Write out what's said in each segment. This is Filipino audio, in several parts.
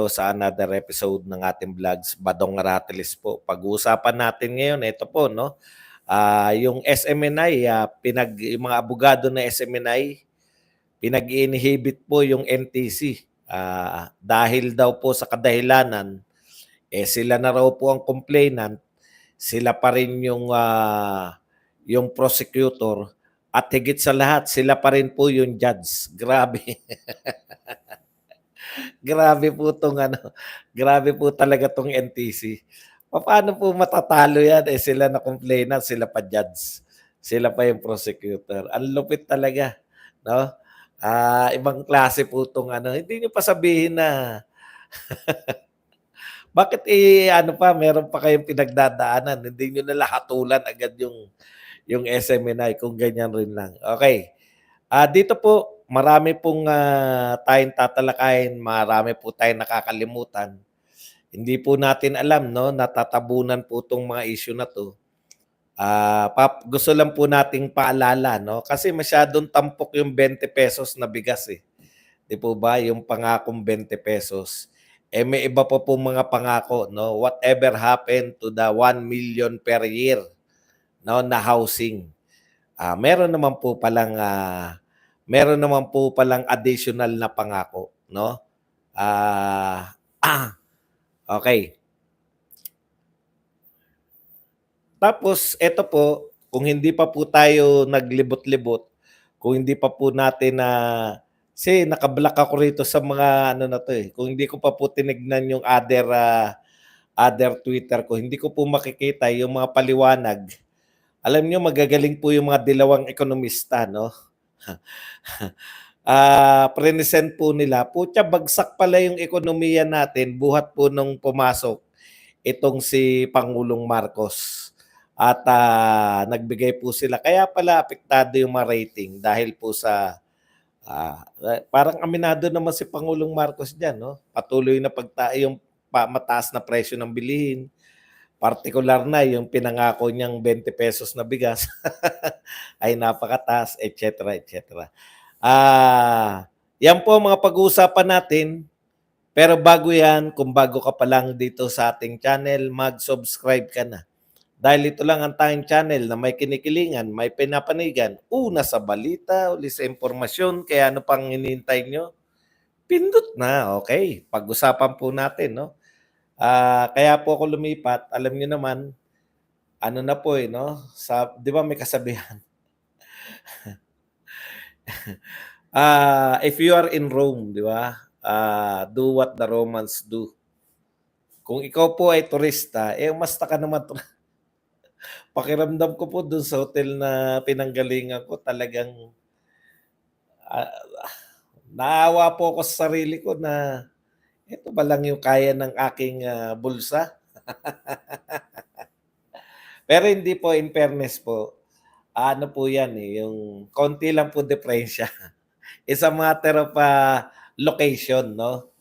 sa another episode ng ating vlogs, Badong Aratilis po. Pag-uusapan natin ngayon, ito po, no? Yung SMNI, yung mga abogado na SMNI, pinag-inhibit po yung NTC. Dahil daw po sa kadahilanan, sila na raw po ang complainant, sila pa rin yung prosecutor, at higit sa lahat, sila pa rin po yung judge. Grabe. Grabe po grabe po talaga tong NTC. Paano po matatalo yan? Sila na complainant, sila pa judge. Sila pa yung prosecutor. Ang lupit talaga, no? Ibang klase po tong hindi niyo pa sabihin na bakit meron pa kayong pinagdadaanan, hindi niyo na lahatulan agad yung SMNI kung ganyan rin lang. Okay. Dito po, marami pong tayong tatalakayin, marami po tayong nakakalimutan. Hindi po natin alam, no, natatabunan po itong mga issue na to. Gusto lang po nating paalala, no, kasi masyadong tampok yung 20 pesos na bigas eh. Di po ba, yung pangakong 20 pesos. May iba po mga pangako, no, whatever happened to the 1 million per year, no, na housing. Meron naman po palang additional na pangako, no? Okay. Tapos ito po, kung hindi pa po tayo naglibot-libot, kung hindi pa po natin kasi naka-block ako rito sa mga na to eh. Kung hindi ko pa po tinignan yung other Twitter ko, hindi ko po makikita yung mga paliwanag. Alam niyo magagaling po yung mga dilawang ekonomista, no? Present po nila, putya bagsak pala yung ekonomiya natin buhat po nung pumasok itong si Pangulong Marcos. At nagbigay po sila. Kaya pala apektado yung mga rating dahil po sa parang aminado naman si Pangulong Marcos diyan, no? Patuloy na yung mataas na presyo ng bilihin. Partikular na yung pinangako niyang 20 pesos na bigas ay napakataas, etc. etc. Yan po mga pag-uusapan natin. Pero bago yan, kung bago ka pa lang dito sa ating channel, mag-subscribe ka na. Dahil ito lang ang tayong channel na may kinikilingan, may pinapanigan, una sa balita, uli sa impormasyon, kaya ano pang hinihintay nyo? Pindot na, okay. Pag-usapan po natin, no? Kaya po ako lumipat, alam niyo naman, ano na po no? Di ba may kasabihan? If you are in Rome, di ba? Do what the Romans do. Kung ikaw po ay turista, umasta ka naman. Pakiramdam ko po dun sa hotel na pinanggalingan ko, talagang naawa po ako sa sarili ko na ito ba lang yung kaya ng aking bulsa? Pero hindi po, in fairness po, ano po yan yung konti lang po diferensya. It's a matter of location, no?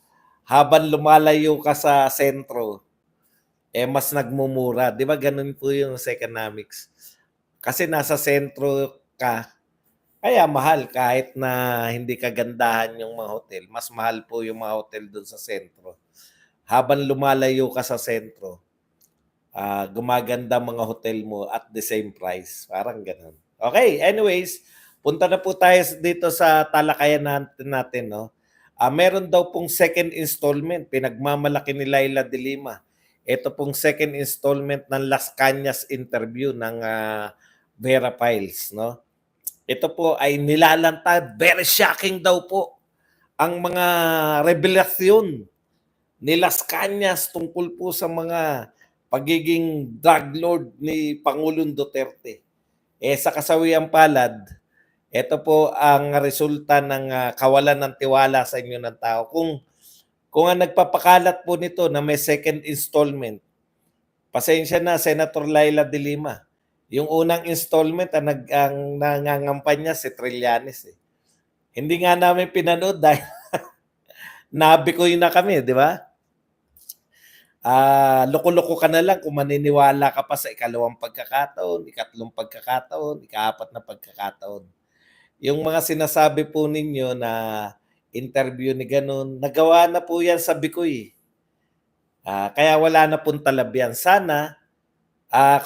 Habang lumalayo ka sa sentro, mas nagmumura. Di ba ganun po yung sa economics? Kasi nasa sentro ka, kaya mahal kahit na hindi kagandahan yung mga hotel. Mas mahal po yung mga hotel doon sa sentro. Habang lumalayo ka sa sentro, gumaganda mga hotel mo at the same price. Parang ganun. Okay, anyways, punta na po tayo dito sa talakayan natin, no? Meron daw pong second installment, pinagmamalaki ni Laila de Lima. Ito pong second installment ng Las Cañas interview ng Vera Files, no? Ito po ay nilalantad, very shocking daw po ang mga revelasyon ni Las Cañas tungkol po sa mga pagiging drug lord ni Pangulong Duterte. Sa kasawiang palad, ito po ang resulta ng kawalan ng tiwala sa inyo ng tao. Kung ang nagpapakalat po nito na may second installment, pasensya na, Senator Laila de Lima. Yung unang installment, ang nangangampanya si Trillanes. Hindi nga namin pinanood dahil nabikoy na kami, di ba? Loko-loko ka na lang kung maniniwala ka pa sa ikalawang pagkakataon, ikatlong pagkakataon, ikaapat na pagkakataon. Yung mga sinasabi po ninyo na interview ni gano'n. Nagawa na po 'yan sa Bicoy. Kaya wala na pong talab 'yan. Sana,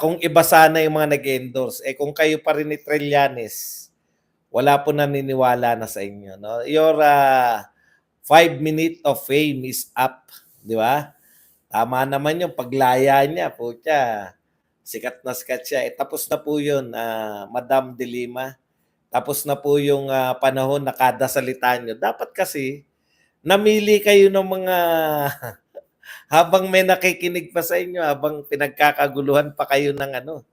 kung iba sana yung mga nag-endorse, kung kayo pa rin ni Trillanes, wala po naniniwala na sa inyo, no? Your 5 minute of fame is up, di ba? Tama naman yung paglaya niya, putya. Sikat na sikat siya. Tapos na po yun, Madam De Lima. Tapos na po yung panahon na kada salita nyo. Dapat kasi, namili kayo ng mga habang may nakikinig pa sa inyo, habang pinagkakaguluhan pa kayo ng ano,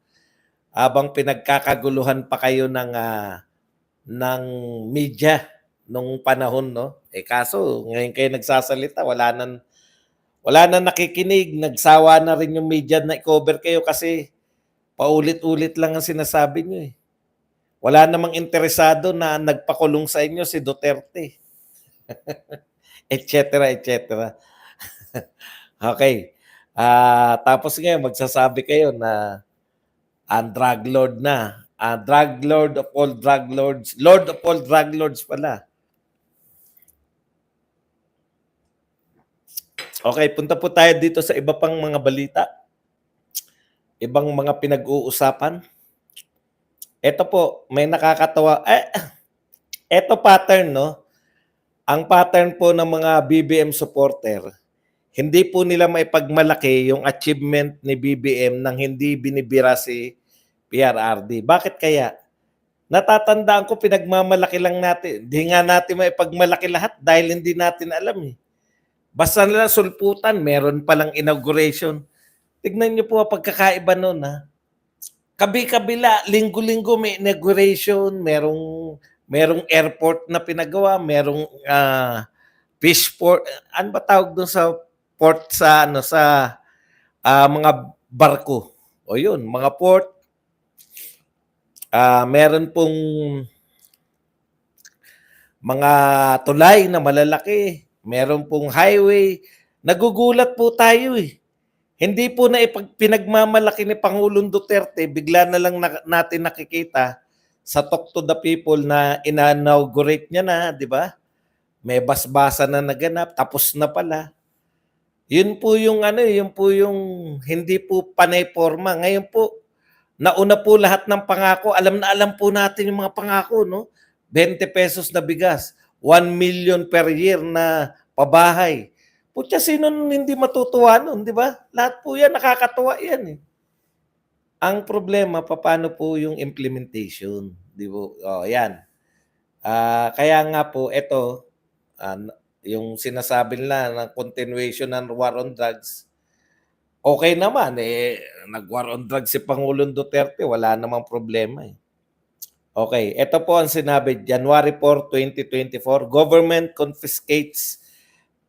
habang pinagkakaguluhan pa kayo ng media nung panahon, no? Kaso ngayon kayo nagsasalita, wala nang nakikinig, nagsawa na rin yung media na i-cover kayo kasi paulit-ulit lang ang sinasabi niyo eh. Wala namang interesado na nagpakulong sa inyo si Duterte. Et cetera, et cetera. Okay. Tapos ngayon magsasabi kayo na ang drug lord na. Drug lord of all drug lords. Lord of all drug lords pala. Okay, punta po tayo dito sa iba pang mga balita. Ibang mga pinag-uusapan. Ito po, may nakakatawa. Ito pattern, no? Ang pattern po ng mga BBM supporter, hindi po nila maipagmalaki yung achievement ni BBM nang hindi binibira si PRRD. Bakit kaya? Natatandaan ko, pinagmamalaki lang natin. Hindi nga natin maipagmalaki lahat dahil hindi natin alam eh. Basta nila sulputan, meron palang inauguration. Tignan niyo po ang pagkakaiba nun ha. Kabi-kabila, linggo-linggo may inauguration, merong airport na pinagawa, merong fish port, ano ba tawag doon sa port sa mga barko. O yun, mga port. Meron pong mga tulay na malalaki, meron pong highway. Nagugulat po tayo eh. Hindi po na pinagmamalaki ni Pangulong Duterte, bigla na lang natin nakikita sa Talk to the People na ina-inaugurate niya na, di ba? May basbasa na naganap, tapos na pala. Yun po yung yun po yung hindi po panay forma. Ngayon po, nauna po lahat ng pangako. Alam na alam po natin yung mga pangako, no? 20 pesos na bigas, 1 million per year na pabahay. Putya, sino hindi matutuwa nun, di ba? Lahat po yan, nakakatuwa yan eh. Ang problema, paano po yung implementation? Di po? Yan. Kaya nga po, ito, yung sinasabi nila ng continuation ng war on drugs, okay naman nag-war on drugs si Pangulong Duterte, wala namang problema eh. Okay, ito po ang sinabi, January 4, 2024, government confiscates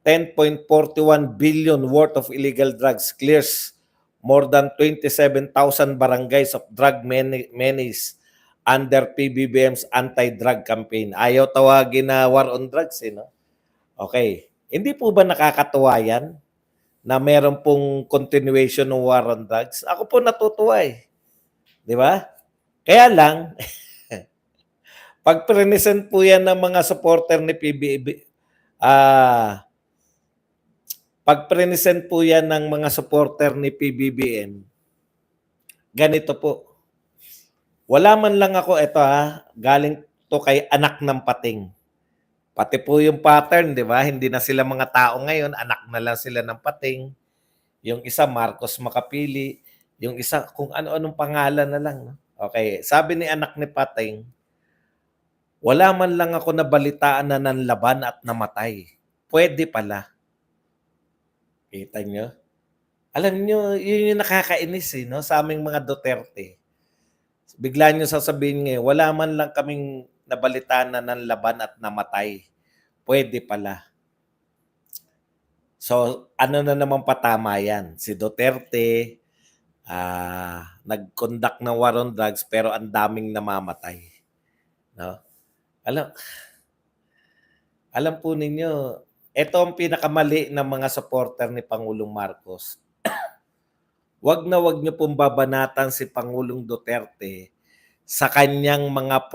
10.41 billion worth of illegal drugs, clears more than 27,000 barangays of drug menace under PBBM's anti-drug campaign. Ayaw tawagin na war on drugs, no? Okay. Hindi po ba nakakatuwa yan na meron pong continuation ng war on drugs? Ako po natutuwa eh. Di ba? Kaya lang, pag present po yan ng mga supporter ni PBB, pag present po yan ng mga supporter ni PBBM, ganito po. Wala man lang ako, ito galing to kay anak ng pating. Pati po yung pattern, di ba? Hindi na sila mga tao ngayon, anak na lang sila ng pating. Yung isa, Marcos Makapili. Yung isa, kung ano-anong pangalan na lang. Okay, sabi ni anak ni Pating, wala man lang ako nabalitaan na nanlaban at namatay. Pwede pala. Kita nyo? Alam nyo, yun yung nakakainis no? Sa aming mga Duterte. Bigla nyo sasabihin ngayon, wala man lang kaming nabalitaan na nanlaban at namatay. Pwede pala. So, ano na naman patama yan? Si Duterte, nag-conduct ng war on drugs pero ang daming namamatay. No? Alam po ninyo, ito ang pinakamali ng mga supporter ni Pangulong Marcos. Wag na wag niyo pong babanatan si Pangulong Duterte sa kanyang mga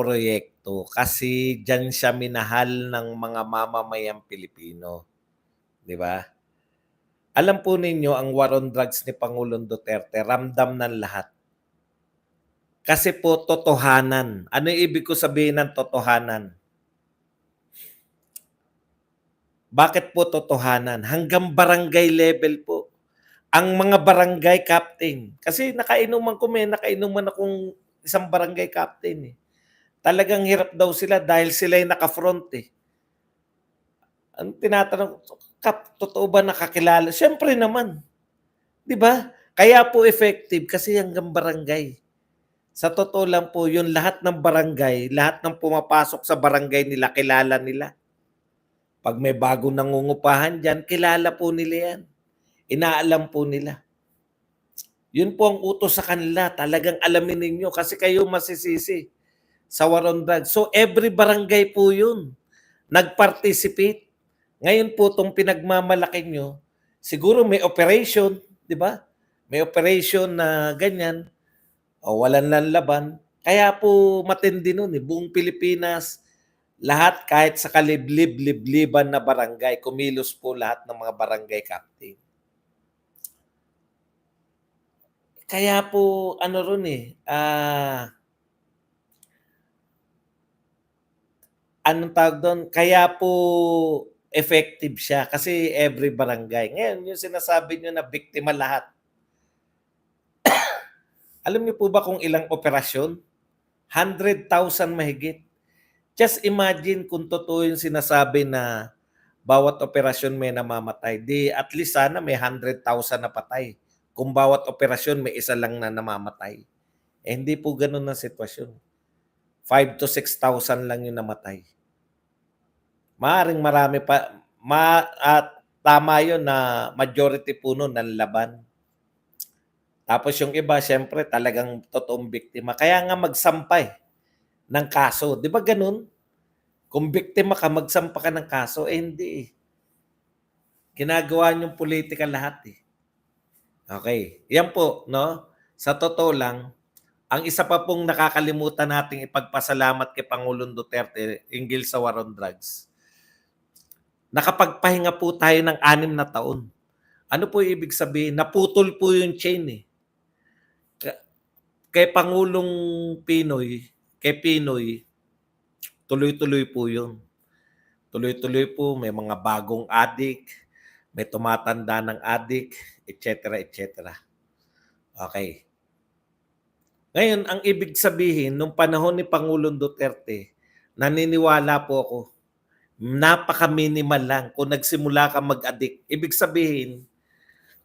Kasi diyan siya minahal ng mga mamamayang Pilipino, 'di ba? Alam po ninyo ang war on drugs ni Pangulong Duterte ramdam ng lahat. Kasi po totohanan. Ano yung ibig ko sabihin ng totohanan? Bakit po totohanan? Hanggang barangay level po. Ang mga barangay captain, kasi nakainuman akong isang barangay captain, eh. Talagang hirap daw sila dahil sila yung naka-front, eh. Ang tinatanong, "Kap, totoo ba nakakilala?" Siyempre naman, 'di ba? Kaya po effective kasi hanggang barangay. Sa totoo lang po, yung lahat ng barangay, lahat ng pumapasok sa barangay nila, kilala nila. 'Pag may bagong nangungupahan diyan, kilala po nila 'yan. Inaalam po nila. Yun po ang utos sa kanila, talagang alamin ninyo kasi kayo masisisi sa war on drugs. So every barangay po yun, nag-participate. Ngayon po 'tong pinagmamalaki niyo, siguro may operation, 'di ba? May operation na ganyan, o walang nanlaban. Kaya po matindi nun, eh, buong Pilipinas, lahat kahit sa kaliblib-libliban na barangay, kumilos po lahat ng mga barangay captain. Kaya po ano ron, eh, anong tawag dun, kaya po effective siya kasi every barangay. Ngayon yung sinasabi niyo na biktima lahat, alam niyo po ba kung ilang operasyon? 100,000 mahigit. Just imagine kung totoo yung sinasabi na bawat operasyon may namamatay, 'di at least sana may 100,000 na patay. Kung bawat operasyon may isa lang na namamatay. Eh, hindi po gano'n ang sitwasyon. 5,000 to 6,000 lang yung namatay. Maaaring marami pa at tama yun na majority po nun nanlaban. Tapos yung iba siyempre talagang totoong biktima. Kaya nga magsampay ng kaso, 'di ba gano'n? Kung biktima ka, magsampa ka ng kaso, eh hindi, eh. Ginagawa niyong pulitika lahat, eh. Okey, 'yan po 'no, sa totoo lang, ang isa pa pong nakakalimutan nating ipagpasalamat kay Pangulong Duterte hinggil sa war on drugs, nakapagpahinga po tayo ng 6 na taon. Ano po ibig sabihin? Naputol po yung chain, eh. Ka kay Pangulong Pinoy kay Pinoy, tuloy-tuloy po yun. Tuloy-tuloy po, may mga bagong adik, may tumatanda ng adik, et cetera, et cetera. Okey. Ngayon ang ibig sabihin nung panahon ni Pangulong Duterte, naniniwala po ako, napaka-minimal lang kung nagsimula kang mag-adik. Ibig sabihin,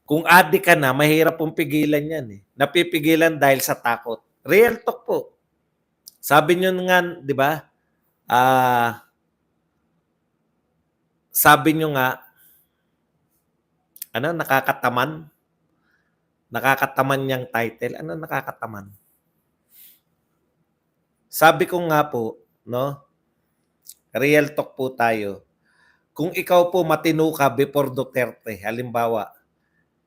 kung adik ka na mahirap pong pigilan 'yan, eh. Napipigilan dahil sa takot. Real talk po. Sabi niyo nga 'di ba, sabi niyo nga, ano nakakataman? Nakakataman niyang title. Ano nakakataman? Sabi ko nga po 'no, real talk po tayo. Kung ikaw po matino ka before Duterte, halimbawa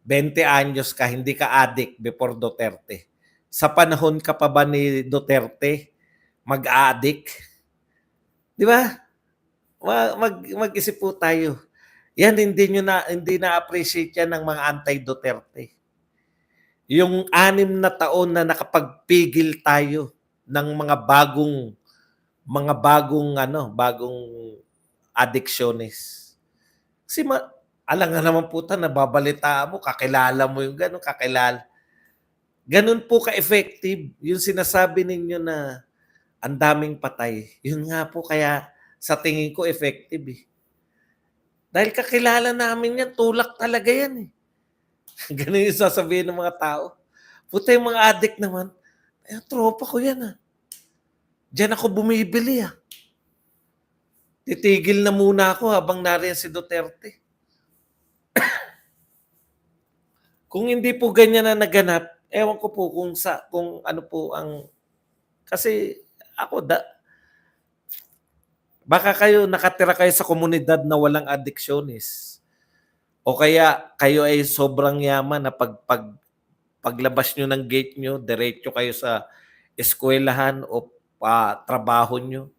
20 anyos ka, hindi ka adik before Duterte. Sa panahon ka pa ba ni Duterte mag-a-adik? 'Di ba? Mag-isip po tayo. Yan hindi na-appreciate yan ng mga anti-Duterte. Yung 6 na taon na nakapagpigil tayo ng bagong adiksyonez. Kasi alangan naman po nababalitaan mo, kakilala mo yung gano'n, gano'n po ka-effective yung sinasabi ninyo na ang daming patay. Yun nga po kaya sa tingin ko effective, eh. Dahil kakilala namin yan, tulak talaga yan, eh. Gano'n yung sasabihin ng mga tao. Puta yung mga addict naman, "Eh, tropa ko yan, ah. Diyan ako bumibili, ah. Titigil na muna ako habang nariyan si Duterte." Kung hindi po ganyan na naganap, ewan ko po kung ano po ang kasi ako baka nakatira kayo sa komunidad na walang adiksyonez o kaya kayo ay sobrang yaman na paglabas niyo ng gate niyo, diretso kayo sa eskuwelahan o trabaho niyo.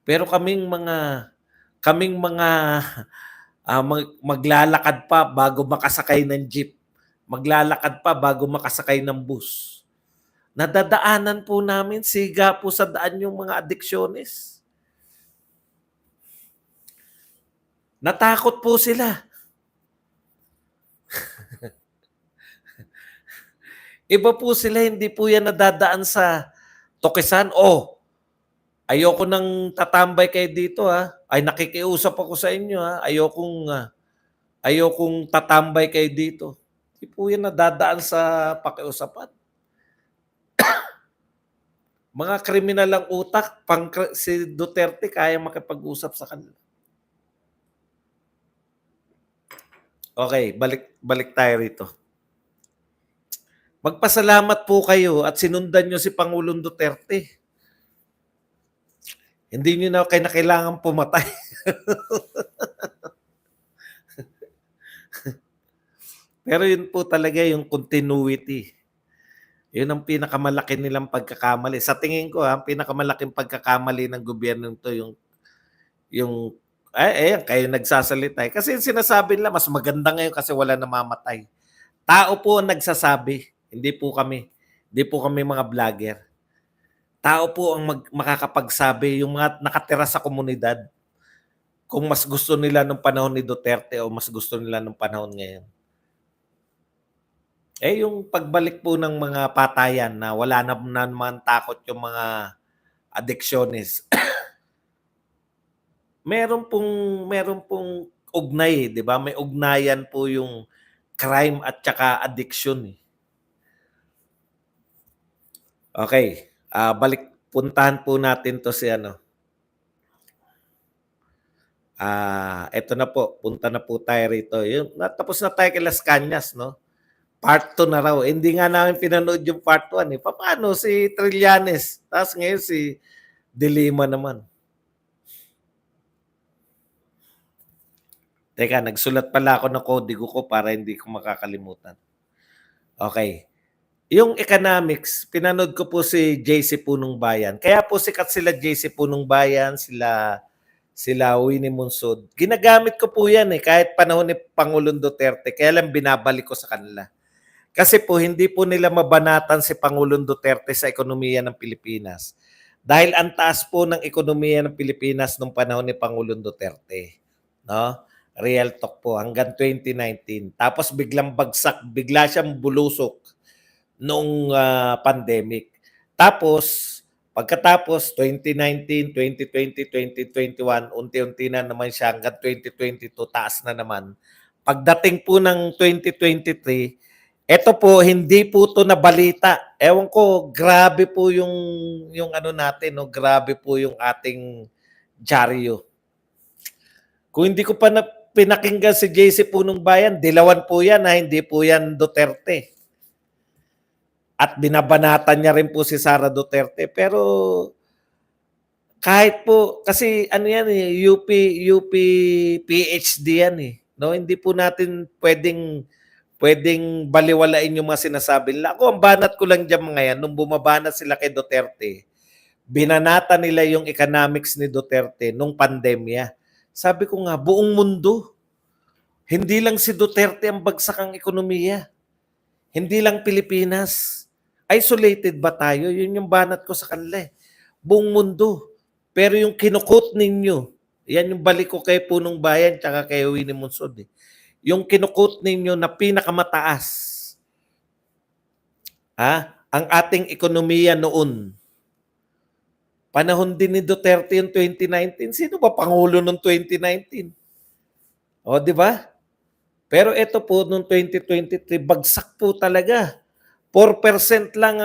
Pero kaming mga maglalakad pa bago makasakay ng jeep, maglalakad pa bago makasakay ng bus. Nadadaanan po namin, siga po sa daan yung mga adiksyones. Natakot po sila. Iba po sila, hindi po yan nadadaan sa tokesan. Oh, ayoko nang tatambay kayo dito ha. Ay nakikiusap ako sa inyo ha. Ayokong tatambay kayo dito. Hindi po yan nadadaan sa pakiusapan. Mga kriminal ang utak, si Duterte kaya makipag-usap sa kanila. Okay, balik tayo rito. Magpasalamat po kayo at sinundan nyo si Pangulong Duterte. Hindi nyo na kailangan pumatay. Pero yun po talaga yung continuity. Yun ang pinakamalaki nilang pagkakamali. Sa tingin ko, ang pinakamalaking pagkakamali ng gobyerno to yung kayo nagsasalita. Kasi yung sinasabi nila, mas maganda ngayon kasi wala namamatay. Tao po ang nagsasabi, hindi po kami. Hindi po kami mga vlogger. Tao po ang makakapagsabi, yung mga nakatira sa komunidad, kung mas gusto nila nung panahon ni Duterte o mas gusto nila nung panahon ngayon. Yung pagbalik po ng mga patayan na wala na naman takot yung mga adiksyonist. meron pong ugnay, 'di ba? May ugnayan po yung crime at saka addiction. Okay, puntahan po natin 'to si ano. Eto na po, punta na po tayo rito. Tapos na tayo kay Las Cañas, no? Part 2 na raw. Hindi nga namin pinanood yung part 1 eh. Paano si Trillanes? Tapos ngayon si De Lima naman. Teka, nagsulat pala ako ng kodigo ko para hindi ko makakalimutan. Okay. Yung economics, pinanood ko po si JC Punong Bayan. Kaya po sikat sila JC Punong Bayan, sila Winnie Monsod. Ginagamit ko po yan eh, kahit panahon ni Pangulong Duterte. Kaya lang binabalik ko sa kanila. Kasi po hindi po nila mabanatan si Pangulong Duterte sa ekonomiya ng Pilipinas. Dahil ang taas po ng ekonomiya ng Pilipinas nung panahon ni Pangulong Duterte. No? Real talk po hanggang 2019. Tapos biglang bagsak, bigla siyang bulusok noong pandemic. Tapos pagkatapos 2019, 2020, 2021, unti-unti na naman siya hanggang 2022 taas na naman. Pagdating po ng 2023, eto po, hindi po to nabalita. Ewan ko, grabe po yung ano natin, no? Grabe po yung ating dyaryo. Kung hindi ko pa pinakinggan si JC Punong Bayan, dilawan po yan ha, hindi po yan Duterte. At binabanatan niya rin po si Sara Duterte. Pero kahit po, kasi ano yan eh, UP PhD yan eh. No? Hindi po natin pwedeng baliwalain yung mga sinasabi nila. Ako, ang banat ko lang dyan mga yan, nung bumabanat sila kay Duterte, binanata nila yung economics ni Duterte nung pandemya. Sabi ko nga, buong mundo, hindi lang si Duterte ang bagsak ang ekonomiya. Hindi lang Pilipinas. Isolated ba tayo? Yun yung banat ko sa kanila. Buong mundo. Pero yung kinukot ninyo, yan yung balik ko kay Punong Bayan tsaka kay Winnie Monsod. Yung kinukot ninyo na pinakamataas, ang ating ekonomiya noon. Panahon din ni Duterte yung 2019. Sino ba Pangulo noong 2019? O, di ba? Pero ito po, noong 2023, bagsak po talaga. 4% lang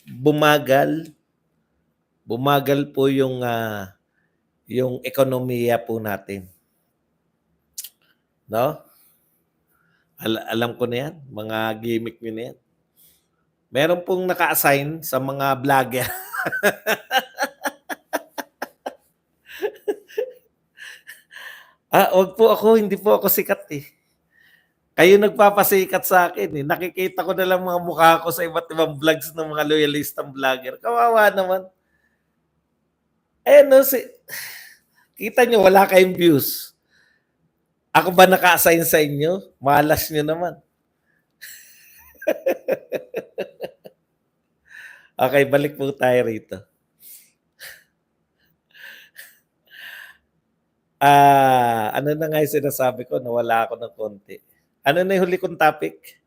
bumagal. Bumagal po yung ekonomiya po natin. No? Alam ko na yan. Mga gimmick nyo na yan. Meron pong naka-assign sa mga vlogger. Wag po ako. Hindi po ako sikat eh. Kayo nagpapasikat sa akin eh. Nakikita ko na lang mga mukha ko sa iba't ibang vlogs ng mga loyalistang vlogger. Kawawa naman. Eh no, kita nyo, wala kayong views. Ako ba naka-assign sa inyo? Malas nyo naman. Okay, balik po tayo rito. Ano na nga yung sinasabi ko? Nawala ako ng konti. Ano na yung huli kong topic?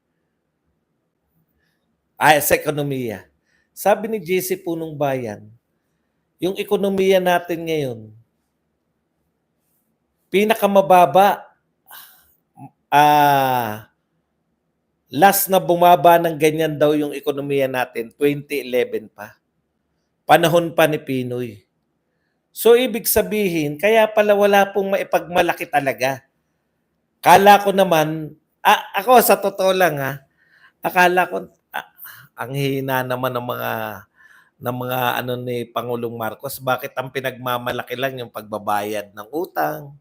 Sa ekonomiya. Sabi ni JC Punong Bayan, yung ekonomiya natin ngayon, pinakamababa, last na bumaba ng ganyan daw yung ekonomiya natin, 2011 pa. Panahon pa ni Pinoy. So, ibig sabihin, kaya pala wala pong maipagmalaki talaga. Kala ko naman, ako sa totoo lang akala ko, ang hina naman ng mga ano ni Pangulong Marcos. Bakit ang pinagmamalaki lang yung pagbabayad ng utang,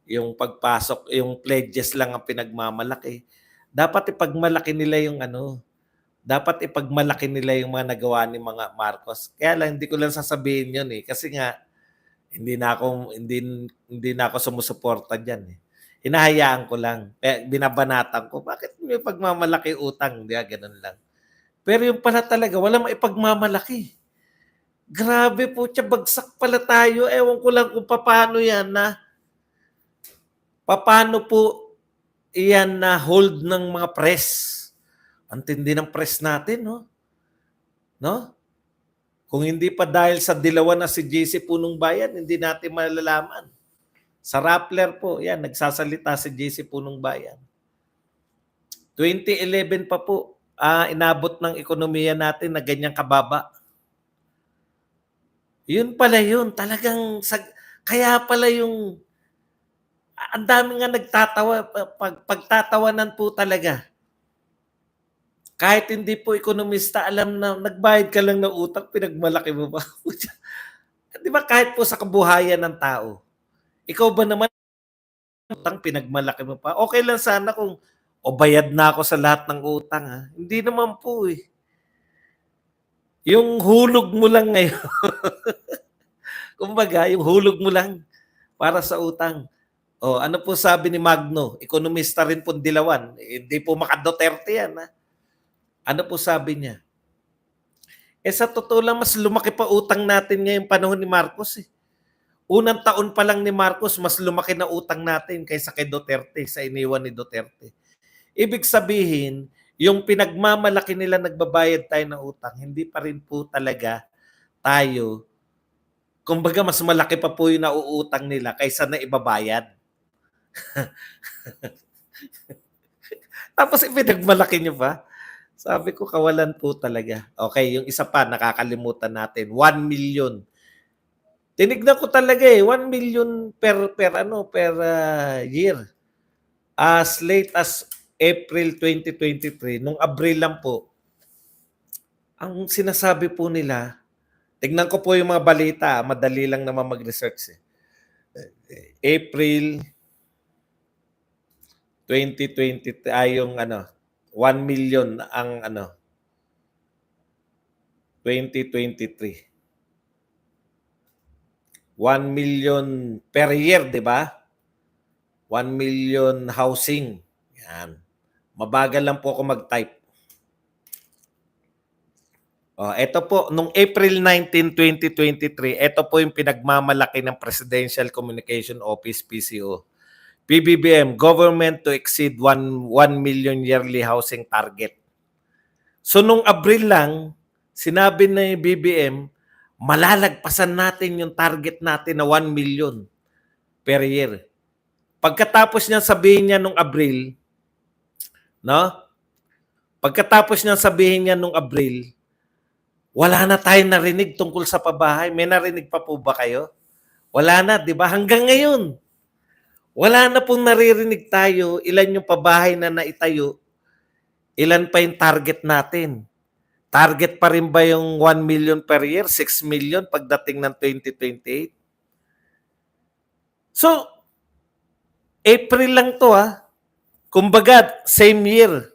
yung pagpasok, yung pledges lang ang pinagmamalaki. Dapat ipagmalaki nila yung dapat ipagmalaki nila yung mga nagawa ni mga Marcos. Kaya lang hindi ko lang sasabihin 'yun kasi nga hindi na ako sumusuporta diyan Hinahayaan ko lang. Binabanatan ko, bakit may pagmamalaki utang, di ganun lang. Pero yung pala talaga walang maipagmamalaki. Grabe po, bagsak pala tayo. Ewan ko lang kung paano yan paano po iyan na hold ng mga press. Ang tindi ng press natin, no? No? Kung hindi pa dahil sa dilawan na si JC Punong Bayan, hindi natin malalaman. Sa Rappler po, yan, nagsasalita si JC Punong Bayan. 2011 pa po, inabot ng ekonomiya natin na ganyang kababa. Yun pala yun, talagang, kaya pala yung, ang dami nga nagtatawa, pagtatawanan po talaga. Kahit hindi po ekonomista, alam na, nagbayad ka lang ng utang, pinagmalaki mo ba? Di ba kahit po sa kabuhayan ng tao, ikaw ba naman, utang, pinagmalaki mo pa? Okay lang sana kung, bayad na ako sa lahat ng utang Hindi naman po Yung hulog mo lang ngayon, kumbaga, yung hulog mo lang para sa utang. Ano po sabi ni Magno? Ekonomista rin po dilawan. Hindi po maka-Duterte yan. Ano po sabi niya? Sa totoo lang, mas lumaki pa utang natin ngayong panahon ni Marcos Unang taon pa lang ni Marcos, mas lumaki na utang natin kaysa kay Duterte, sa iniwan ni Duterte. Ibig sabihin, yung pinagmamalaki nila nagbabayad tayo ng utang, hindi pa rin po talaga tayo, kumbaga mas malaki pa po yung nauutang nila kaysa na ibabayad. Tapos ipinagmalaki nyo pa. Sabi ko, kawalan po talaga. Okay, yung isa pa, nakakalimutan natin, 1 million. Tinignan ko talaga 1 million per year. As late as April 2023, nung Abril lang po, ang sinasabi po nila, tignan ko po yung mga balita, madali lang naman mag-research April 2023 yung 1 million ang 2023. 1 million per year, di ba? 1 million housing. Yan. Mabagal lang po ako mag-type. Ito po, nung April 19, 2023, ito po yung pinagmamalaki ng Presidential Communication Office, PCO. PBBM, government to exceed 1 million yearly housing target. So nung Abril lang, sinabi na yung BBM, malalagpasan natin yung target natin na 1 million per year. Pagkatapos niya sabihin niya nung Abril, Pagkatapos niya sabihin niya nung Abril, wala na tayong narinig tungkol sa pabahay. May narinig pa po ba kayo? Wala na, di ba? Hanggang ngayon, wala na pong naririnig tayo ilan yung pabahay na naitayo, ilan pa yung target natin. Target pa rin ba yung 1 million per year, 6 million pagdating ng 2028? So, April lang to Kumbaga, same year.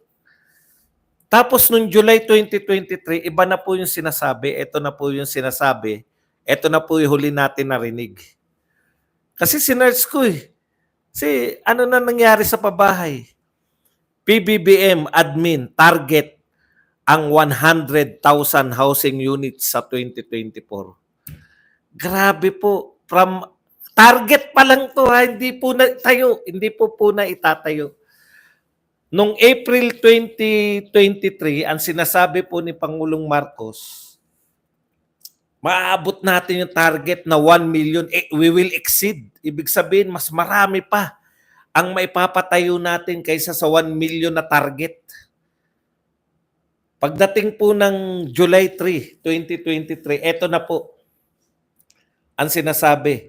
Tapos nung July 2023, iba na po yung sinasabi. Ito na po yung sinasabi. Ito na po yung huli natin narinig. Kasi sinerge ko eh. Kasi ano na nangyari sa pabahay? PBBM admin target ang 100,000 housing units sa 2024. Grabe po. From target pa lang to ha, hindi po na tayo, hindi po na itatayo. Noong April 2023, ang sinasabi po ni Pangulong Marcos, maaabot natin yung target na 1 million. We will exceed. Ibig sabihin, mas marami pa ang maipapatayo natin kaysa sa 1 million na target. Pagdating po ng July 3, 2023, eto na po ang sinasabi.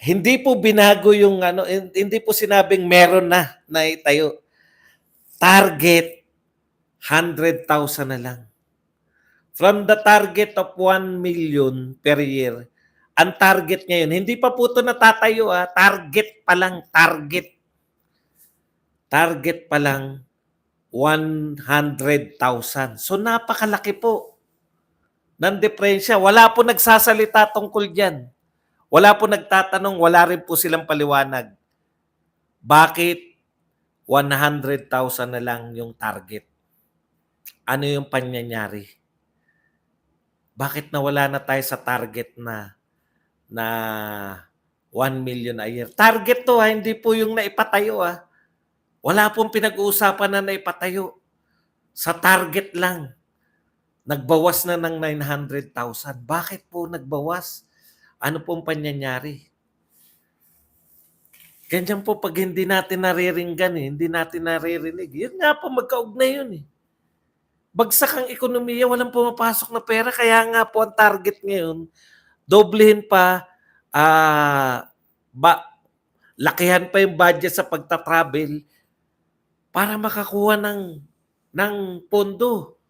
Hindi po binago yung ano, hindi po sinabing meron na itayo. Target 100,000 na lang. From the target of 1 million per year, ang target ngayon, hindi pa po ito natatayo target pa lang, target. Target pa lang 100,000. So napakalaki po ng diferensya. Wala po nagsasalita tungkol dyan. Wala po nagtatanong, wala rin po silang paliwanag. Bakit 100,000 na lang yung target? Ano yung pangyayari? Bakit nawala na tayo sa target na 1 million a year? Target to hindi po yung naipatayo Wala pong pinag-uusapan na naipatayo. Sa target lang. Nagbawas na ng 900,000. Bakit po nagbawas? Ano pong pangyayari? Ganyan po pag hindi natin nariringgan hindi natin naririnig. Yun nga po, magkaugnay yun Bagsak ang ekonomiya, walang pumapasok na pera. Kaya nga po ang target ngayon, doblehin pa, lakihan pa yung budget sa pagta-travel para makakuha ng pondo.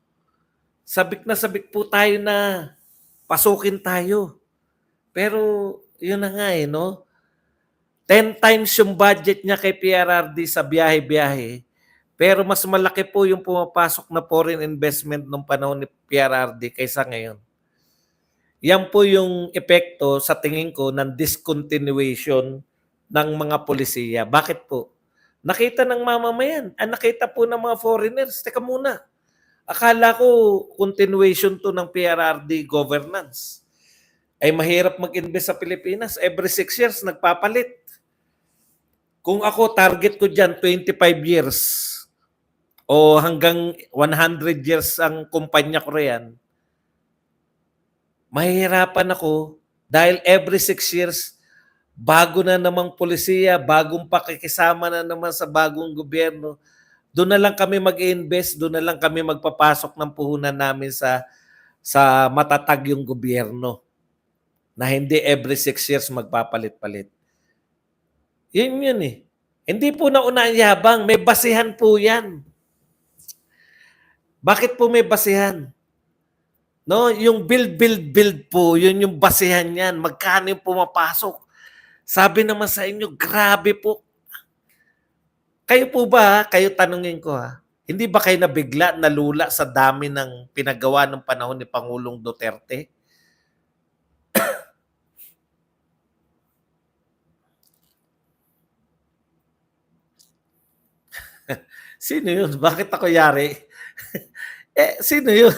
Sabik na sabik po tayo na pasukin tayo. Pero yun na nga 10 times yung budget niya kay PRRD sa biyahe-biyahe. Pero mas malaki po yung pumapasok na foreign investment nung panahon ni PRRD kaysa ngayon. Yan po yung epekto sa tingin ko ng discontinuation ng mga polisiya. Bakit po? Nakita ng mamamayan. Nakita po ng mga foreigners. Teka muna. Akala ko continuation to ng PRRD governance. Ay mahirap mag-invest sa Pilipinas. Every 6 years, nagpapalit. Kung ako, target ko dyan, 25 years o hanggang 100 years ang kumpanya ko riyan, mahihirapan ako dahil every 6 years, bago na namang polisiya, bagong pakikisama na naman sa bagong gobyerno, doon na lang kami mag-invest, doon na lang kami magpapasok ng puhunan namin sa matatag yung gobyerno na hindi every 6 years magpapalit-palit. Yun Hindi po nauna ang yabang, may basihan po yan. Bakit po may basihan? No, yung build po, yun yung basihan yan. Magkano yung pumapasok? Sabi naman sa inyo, grabe po. Kayo po ba, kayo tanungin ko hindi ba kayo nabigla, nalula sa dami ng pinagawa ng panahon ni Pangulong Duterte? Sino yun? Bakit ako yari? Sino yun?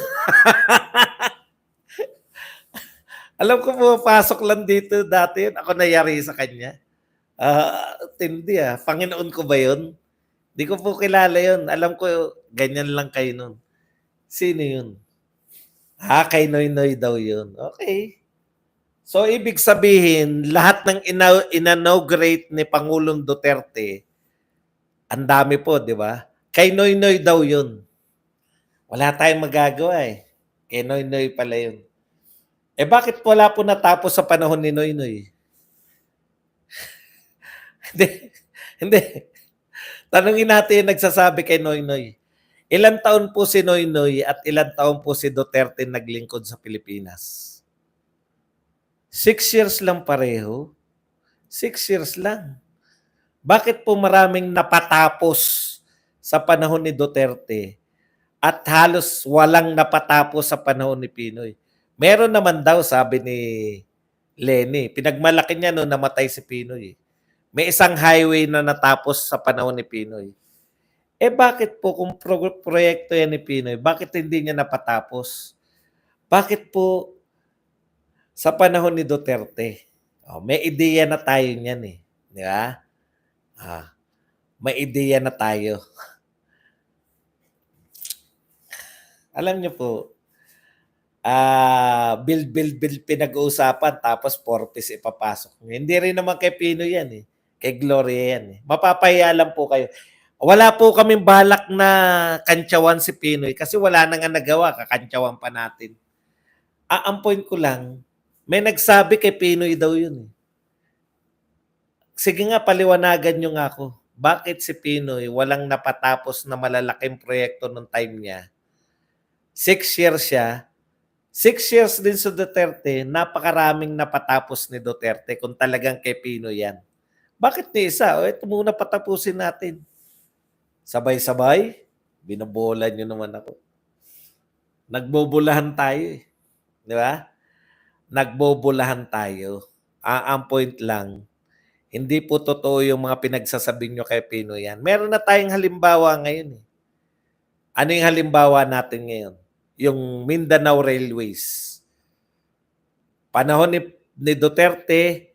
Alam ko pumapasok lang dito dati yun. Ako nayari sa kanya. Tindi Panginoon ko ba yun? Di ko po kilala yun. Alam ko, ganyan lang kayo nun. Sino yun? Kay Noynoy daw yun. Okay. So, ibig sabihin, lahat ng inaugurate ni Pangulong Duterte, ang dami po, di ba? Kay Noynoy daw yun. Wala tayong magagawa Kay Noynoy pala yun. Bakit wala po natapos sa panahon ni Noynoy? Hindi. Tanungin natin yung nagsasabi kay Noynoy. Ilan taon po si Noynoy at ilan taon po si Duterte naglingkod sa Pilipinas? 6 years lang pareho. 6 years lang. Bakit po maraming napatapos sa panahon ni Duterte at halos walang napatapos sa panahon ni Pinoy? Meron naman daw sabi ni Leni, pinagmalaki niya nung namatay si Pinoy, eh. May isang highway na natapos sa panahon ni Pinoy. Eh bakit po kung proyekto yan ni Pinoy, bakit hindi niya napatapos? Bakit po sa panahon ni Duterte? Oh, may ideya na tayo niyan eh, di ba? Ah, may ideya na tayo. Alam niyo po, build pinag-uusapan tapos Fortis ipapasok niyo. Hindi rin naman kay Pinoy yan eh. Kay Gloria yan eh. Mapapahiya lang po kayo. Wala po kaming balak na kantsawan si Pinoy kasi wala na nga nagawa, kakantsawan pa natin. Ang point ko lang, may nagsabi kay Pinoy daw yun eh. Sige nga, paliwanagan nyo nga ako. Bakit si Pinoy walang napatapos na malalaking proyekto nung time niya? 6 years siya. 6 years din sa Duterte, napakaraming napatapos ni Duterte kung talagang kay Pinoy yan. Bakit ni isa? O, ito muna patapusin natin. Sabay-sabay, binobola nyo naman ako. Nagbobolahan tayo eh. Di ba? Nagbobolahan tayo. Ang point lang, hindi po totoo yung mga pinagsasabi nyo kay Pinoy yan. Meron na tayong halimbawa ngayon eh. Ano yung halimbawa natin ngayon? Yung Mindanao Railways. Panahon ni Duterte,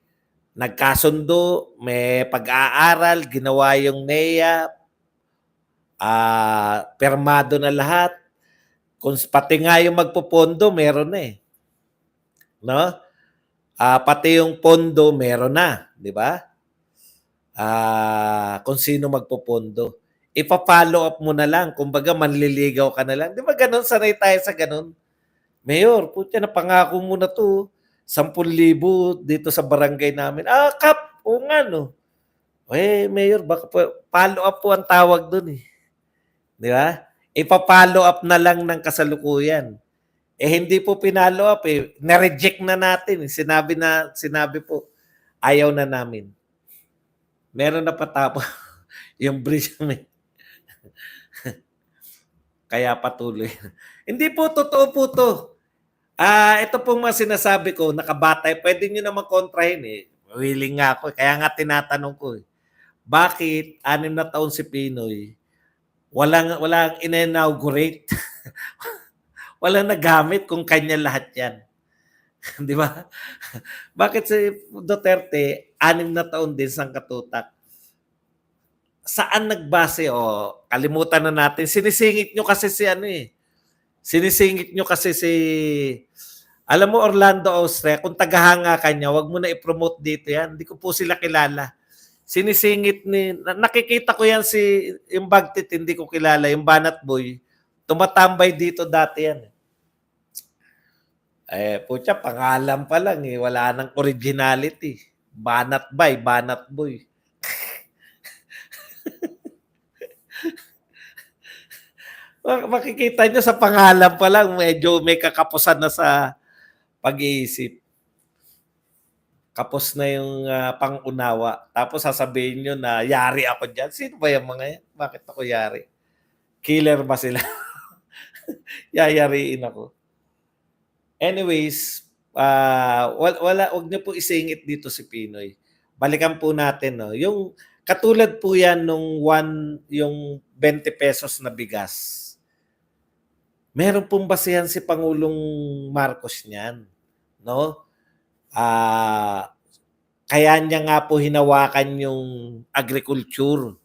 nagkasundo, may pag-aaral, ginawa yung NEA, permado na lahat. Kung pati nga yung magpopondo, meron na eh. No? Pati yung pondo, meron na. Di ba? Kung sino magpopondo. Ipa-follow up mo na lang. Kumbaga, manliligaw ka na lang. Di ba ganun? Sanay tayo sa ganun. Mayor, putya, napangako mo na to. 10,000 dito sa barangay namin. Kap, o nga no. Eh, Mayor, baka follow up po ang tawag dun eh. Di ba? Ipa-follow up na lang ng kasalukuyan. Eh, hindi po pinalo up eh. Na-reject na natin. Sinabi po, ayaw na namin. Meron na patapos yung bridge may. Kaya patuloy. Hindi po, totoo po to. Ito pong mga sinasabi ko, nakabatay, pwede nyo naman kontrahin eh. Willing nga ako. Kaya nga tinatanong ko eh. Bakit 6 na taon si Pinoy, walang in-inaugurate? Walang nagamit kung kanya lahat yan. Di ba? Bakit si Duterte, 6 na taon din sang katutak? Saan nagbase? Kalimutan na natin. Sinisingit nyo kasi si ano eh. Sinisingit nyo kasi si... Alam mo, Orlando, Austria, kung tagahanga ka niya, wag mo na i-promote dito yan. Hindi ko po sila kilala. Sinisingit ni... Nakikita ko yan yung Bagtit, hindi ko kilala. Yung Banat Boy. Tumatambay dito dati yan. Putya, pangalan pa lang eh. Wala nang originality. Banat Bay, Banat Boy. Makikita nyo sa pangalan pa lang, medyo may kakapusan na sa pag-iisip. Kapos na yung pang-unawa. Tapos sasabihin nyo na yari ako dyan. Sino ba yung mga yan? Bakit ako yari? Killer ba sila? Yayariin ako. Anyways, wag niyo po isingit dito si Pinoy. Balikan po natin, no. Yung katulad po yan nung yung 20 pesos na bigas. Meron pong basehan si Pangulong Marcos niyan, no? Kaya niya nga po hinawakan yung agriculture.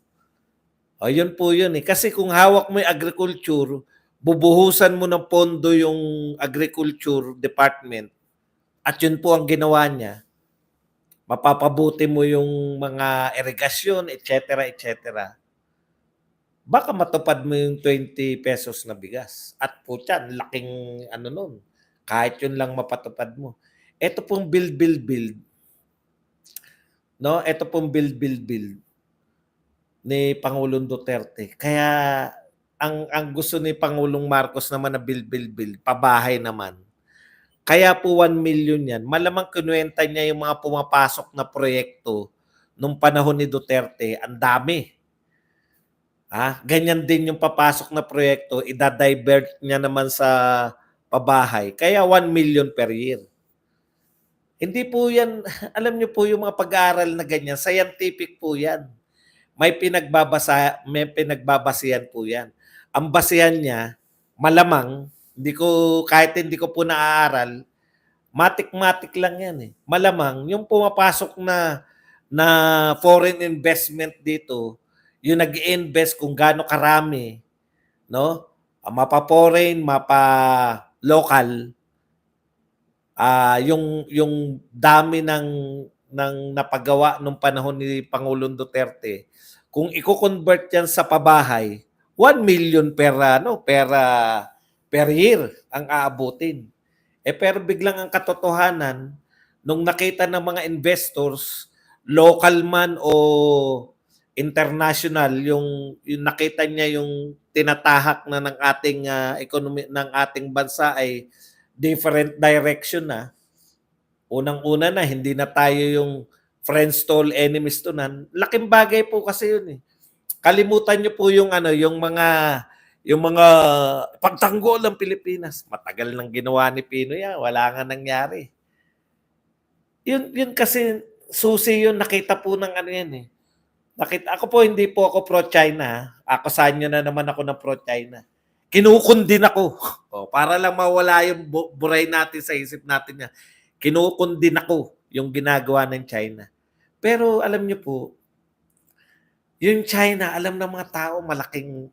Yun po yun eh. Kasi kung hawak mo yung agriculture, bubuhusan mo ng pondo yung agriculture department at yun po ang ginawa niya, mapapabuti mo yung mga irigasyon, etc., etc. Baka matupad mo yung 20 pesos na bigas. At po yan, laking ano nun. Kahit yun lang mapatupad mo. Ito pong build. No? Ito pong build ni Pangulong Duterte. Kaya ang gusto ni Pangulong Marcos naman na build, pabahay naman. Kaya po 1 million yan. Malamang kinuwenta niya yung mga pumapasok na proyekto nung panahon ni Duterte, ang dami. Ganyan din yung papasok na proyekto, ida-divert niya naman sa pabahay, kaya 1 million per year. Hindi po yan, alam niyo po yung mga pag-aaral na ganyan, scientific po yan. May pinagbabasihan po yan. Ang basihan niya, malamang, kahit hindi ko po naaaral, matik-matik lang yan eh. Malamang, yung pumapasok na foreign investment dito, yung nag-invest kung gaano karami, no? Mapa-foreign, mapa-local, yung dami ng napagawa nung panahon ni Pangulong Duterte, kung iko-convert yan sa pabahay, 1 million per year ang aabutin. Pero biglang ang katotohanan, nung nakita ng mga investors, local man o international, yung nakita niya yung tinatahak na ng ating economy ng ating bansa ay different direction na. Unang-una na, hindi na tayo yung friends to all, enemies to none. Laking bagay po kasi yun eh. Kalimutan niyo po yung mga pagtanggol ng Pilipinas. Matagal nang ginawa ni Pinoy yan, wala nga nangyari. Yun kasi susi yun, nakita po ng ano yan eh. Ako po, hindi po ako pro-China. Akusahan nyo na naman ako ng pro-China. Kinukundin ako. Para lang mawala yung buray natin sa isip natin niya. Kinukundin ako yung ginagawa ng China. Pero alam niyo po, yung China, alam ng mga tao, malaking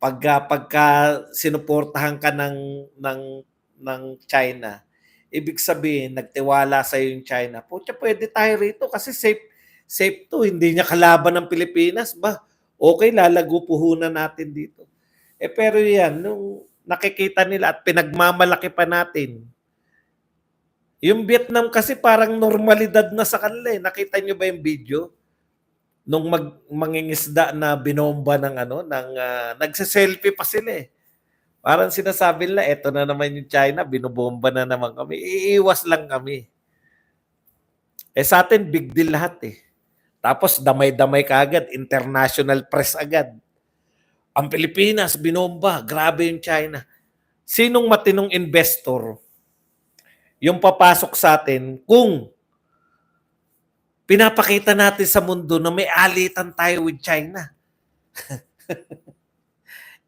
pagka sinuportahan ka ng China, ibig sabihin, nagtiwala sa yung China. Pucha, pwede tayo rito kasi safe to. Hindi niya kalaban ng Pilipinas ba? Okay, lalago puhunan natin dito. Pero yan, nung nakikita nila at pinagmamalaki pa natin, yung Vietnam kasi parang normalidad na sa kanila eh. Nakita niyo ba yung video? Nung mangingisda na binomba nagse-selfie pa sila eh. Parang sinasabi nila, eto na naman yung China, binobomba na naman kami. Iiwas lang kami. Sa atin, big deal lahat eh. Tapos damay-damay ka agad, international press agad. Ang Pilipinas, binomba, grabe yung China. Sinong matinong investor yung papasok sa atin kung pinapakita natin sa mundo na may alitan tayo with China?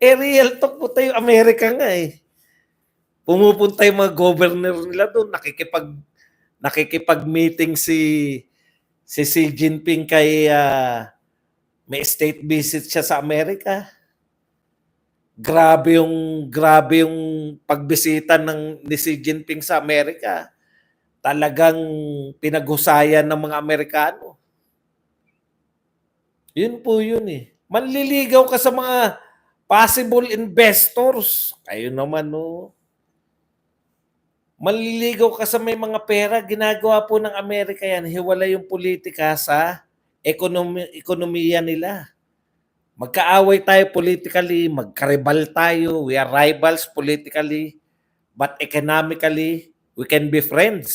Real talk po tayo, Amerika nga eh. Pumupunta yung mga governor nila doon, nakikipag-meeting si Xi Jinping kay may state visit siya sa Amerika. Grabe yung pagbisita ni Xi Jinping sa Amerika. Talagang pinaghusayan ng mga Amerikano. Yun po yun eh. Manliligaw ka sa mga possible investors. Kayo naman no. Manliligaw ka sa may mga pera. Ginagawa po ng Amerika yan. Hiwalay yung politika sa ekonomiya nila. Magkaaway tayo politically, magkaribal tayo, we are rivals politically, but economically, we can be friends.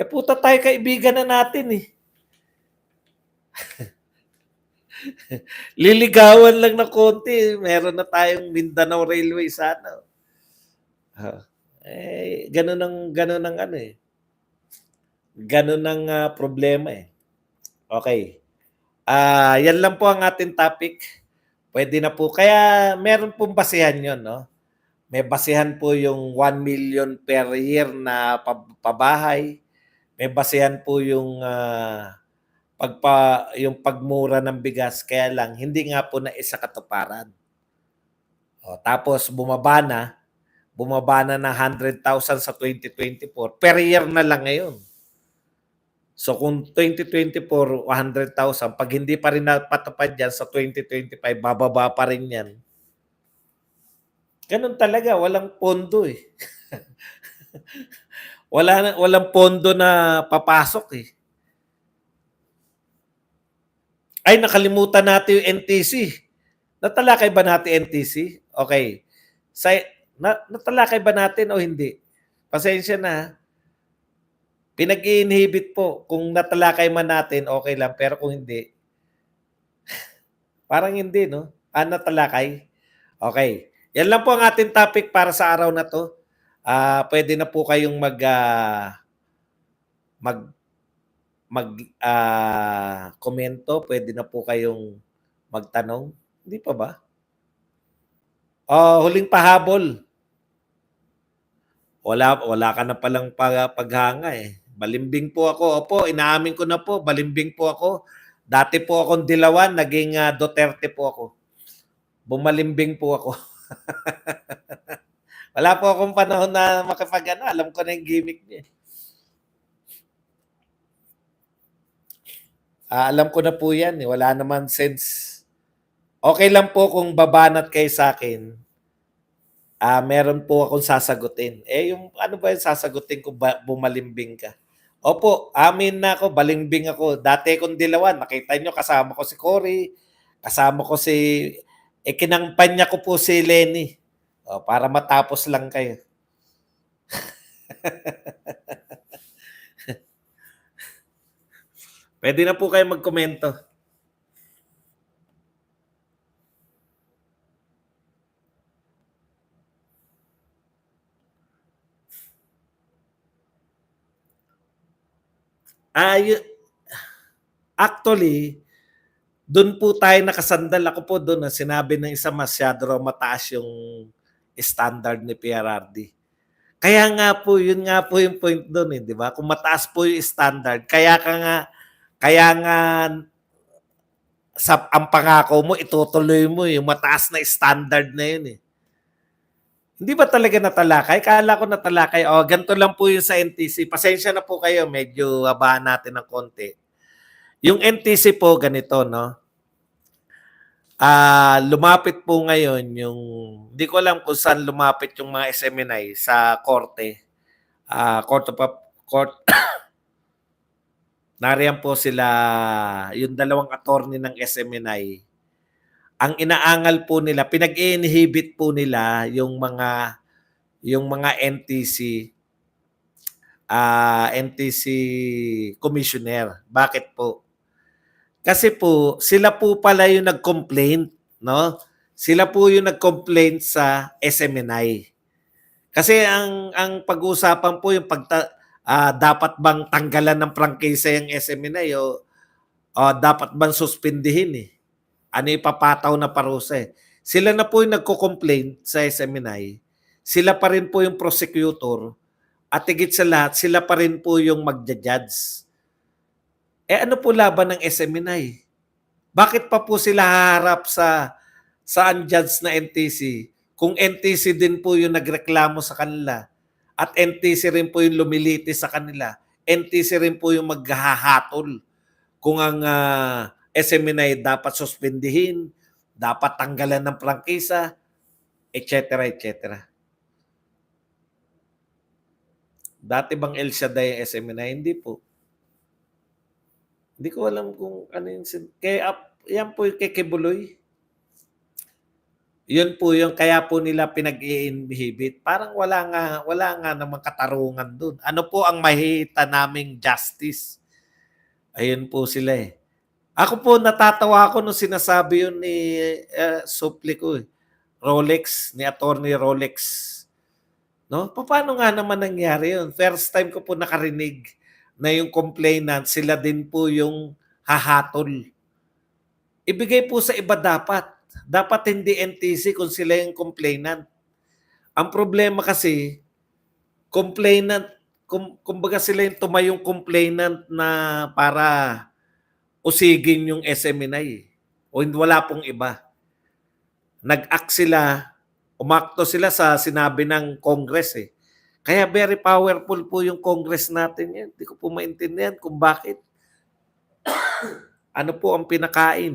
Puta tayo, kaibigan na natin eh. Liligawan lang na konti, meron na tayong Mindanao Railway sana. Ganun ang ano eh. Ganun ang problema eh. Okay. Yan lang po ang ating topic. Pwede na po. Kaya meron pong basihan yun, no? May basihan po yung 1 million per year na pabahay. May basihan po yung yung pagmura ng bigas. Kaya lang, hindi nga po na isa katuparan. Tapos bumaba na ng 100,000 sa 2024. Per year na lang ngayon. So kung 2024, 100,000, pag hindi pa rin napatupad yan sa 2025, bababa pa rin yan. Ganun talaga, walang pondo eh. walang pondo na papasok eh. Ay, nakalimutan natin yung NTC. Natalakay ba natin NTC? Okay. Natalakay ba natin o hindi? Pasensya na. Pinag-i-inhibit po. Kung natalakay man natin, okay lang, pero kung hindi, parang hindi 'no? Natalakay? Okay. Yan lang po ang ating topic para sa araw na 'to. Puwede na po kayong mag komento, puwede na po kayong magtanong. Hindi pa ba? Huling pahabol. Wala ka na palang paghanga, eh. Balimbing po ako. Opo, inaamin ko na po, balimbing po ako. Dati po akong dilawan, naging, Duterte po ako. Bumalimbing po ako. Wala po akong panahon na makipag-ano, alam ko na yung gimmick niya, eh. Alam ko na po yan, eh, wala naman sense. Okay lang po kung babanat kayo sa'kin, meron po akong sasagutin. Yung ano ba yung sasagutin ko ba bumalimbing ka? Opo, amin na ako, balimbing ako. Dati kong dilawan, nakita niyo kasama ko si Cory, kasama ko si kinangpanya ko po si Lenny, para matapos lang kayo. Puwede na po kayong magkomento. Yu Actually, dun po tayo nakasandal. Ako po dun na sinabi ng isa masyado raw mataas yung standard ni PRRD. Kaya nga po yung point dun, eh, 'di ba? Kung mataas po yung standard, kaya nga sa ang pangako mo itutuloy mo yung mataas na standard na yun, eh. Hindi ba talaga natalakay? Akala ko natalakay. Ganito lang po yung sa NTC. Pasensya na po kayo, medyo habaan natin ng konti. Yung NTC po ganito 'no, lumapit po ngayon yung hindi ko alam kung saan lumapit yung mga SMNI sa korte, Court of Court. Nariyan po sila, yung dalawang attorney ng SMNI. Ang inaangal po nila, pinag-i-inhibit po nila yung mga NTC commissioner. Bakit po? Kasi po, sila po pala yung nag-complaint, no? Sila po yung nag-complaint sa SMNI. Kasi ang pag-uusapan po yung dapat bang tanggalan ng prangkisa yung SMNI o dapat bang suspindihin, eh. Ano ipapataw na parusa, eh. Sila na po yung nagko-complaint sa SMNI. Sila pa rin po yung prosecutor at higit sa lahat, sila pa rin po yung magja-judge. Ano po laban ng SMNI? Bakit pa po sila haharap sa unjudged na NTC kung NTC din po yung nagreklamo sa kanila at NTC rin po yung lumiliti sa kanila, NTC rin po yung maghahatol kung ang SMNI dapat suspindihin, dapat tanggalan ng prangkisa, etc. etc. Dati bang El Shaddai ang SMNI? Hindi po. Hindi ko alam kung ano yung yan po yung kay Kibuloy. Yun po yung kaya po nila pinag-i-inhibit. Parang wala nga namang katarungan dun. Ano po ang mahihita naming justice? Ayun po sila, eh. Ako po natatawa ako nung sinasabi yun ni supli ko, eh, Rolex, ni Attorney Rolex. No? Paano nga naman nangyari yun? First time ko po nakarinig na yung complainant, sila din po yung hahatol. Ibigay po sa iba dapat. Dapat hindi NTC kung sila yung complainant. Ang problema kasi, complainant, kumbaga sila yung tumayong complainant na para usigin yung SMNI. O wala pong iba. Nag-act sila, umakto sila sa sinabi ng Congress, eh. Kaya very powerful po yung Congress natin yan. Hindi ko po maintindihan kung bakit. Ano po ang pinakain.